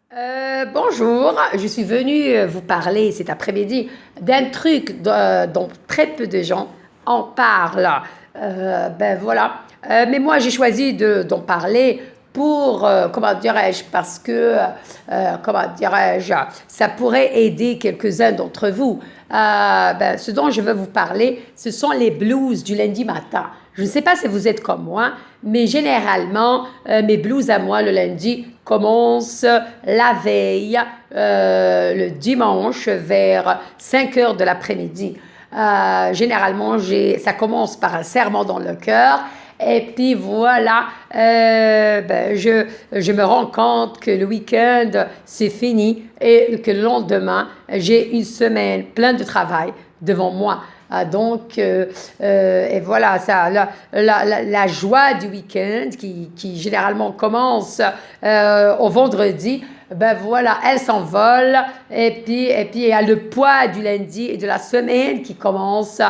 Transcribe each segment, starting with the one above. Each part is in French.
Bonjour, je suis venue vous parler cet après-midi d'un truc dont très peu de gens en parlent. Ben voilà. Mais moi j'ai choisi d'en parler pour, comment dirais-je, parce que, comment dirais-je, ça pourrait aider quelques-uns d'entre vous. Ce dont je veux vous parler, ce sont les blues du lundi matin. Je ne sais pas si vous êtes comme moi, mais généralement, mes blues à moi le lundi commencent la veille, le dimanche vers 5 heures de l'après-midi. Généralement, ça commence par un serrement dans le cœur. Et puis voilà, je me rends compte que le week-end, c'est fini et que le lendemain, j'ai une semaine pleine de travail devant moi. Et voilà, ça, la joie du week-end qui généralement commence au vendredi, ben voilà, elle s'envole et puis il y a le poids du lundi et de la semaine qui commence,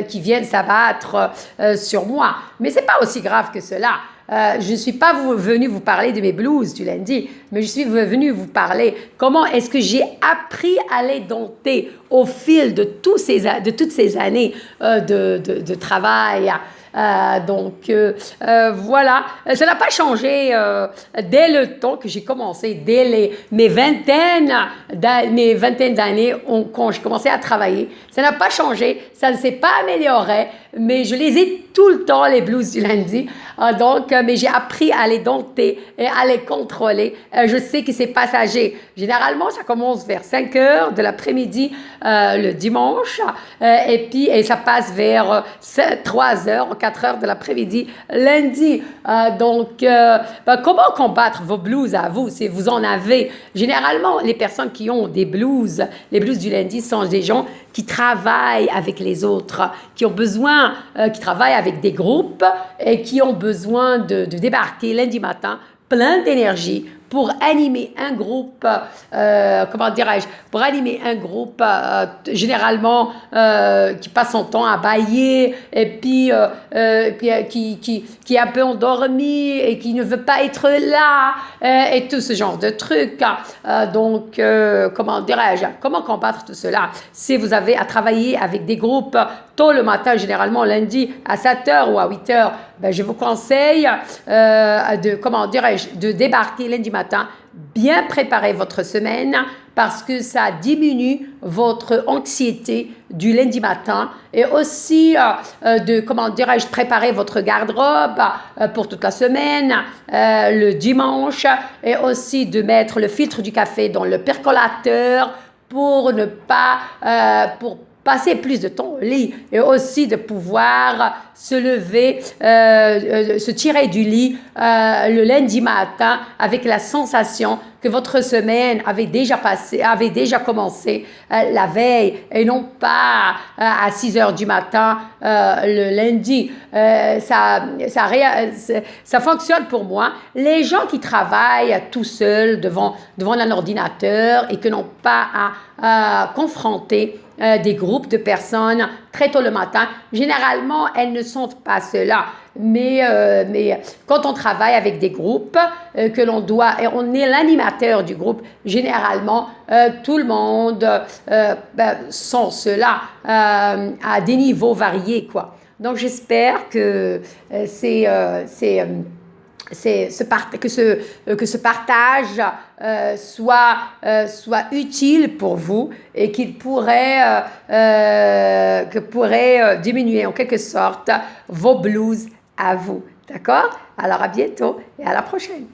qui viennent s'abattre sur moi. Mais c'est pas aussi grave que cela. Je ne suis pas venue vous parler de mes blues du lundi, mais je suis venue vous parler comment est-ce que j'ai appris à les dompter au fil de toutes ces années de travail. Voilà, ça n'a pas changé dès le temps que j'ai commencé, dès mes vingtaines d'années quand j'ai commencé à travailler. Ça n'a pas changé, ça ne s'est pas amélioré, mais je les ai tout le temps, les blues du lundi. Mais j'ai appris à les dompter et à les contrôler. Je sais que c'est passager. Généralement, ça commence vers 5 heures de l'après-midi le dimanche et ça passe vers 3 heures, 4 heures de l'après-midi lundi. Comment combattre vos blues à vous si vous en avez? Généralement, les personnes qui ont des blues, les blues du lundi sont des gens qui travaillent avec les autres, qui ont besoin, qui travaillent avec des groupes et qui ont besoin de débarquer lundi matin plein d'énergie pour animer un groupe, pour animer un groupe généralement qui passe son temps à bâiller et puis qui est un peu endormi et qui ne veut pas être là et tout ce genre de trucs. Comment combattre tout cela? Si vous avez à travailler avec des groupes tôt le matin, généralement lundi à 7 heures ou à 8 heures, je vous conseille de débarquer lundi matin, bien préparer votre semaine parce que ça diminue votre anxiété du lundi matin et aussi préparer votre garde-robe pour toute la semaine, le dimanche et aussi de mettre le filtre du café dans le percolateur pour passer plus de temps au lit et aussi de pouvoir se lever, se tirer du lit le lundi matin avec la sensation que votre semaine avait déjà commencé la veille et non pas à 6 heures du matin le lundi. Ça fonctionne pour moi. Les gens qui travaillent tout seuls devant un ordinateur et qui n'ont pas à confronter des groupes de personnes très tôt le matin. Généralement, elles ne sont pas cela. Mais quand on travaille avec des groupes et on est l'animateur du groupe, généralement, tout le monde sent cela à des niveaux variés, quoi. Donc, j'espère que que ce partage soit utile pour vous et qu'il pourrait diminuer en quelque sorte vos blues à vous. D'accord? Alors à bientôt et à la prochaine.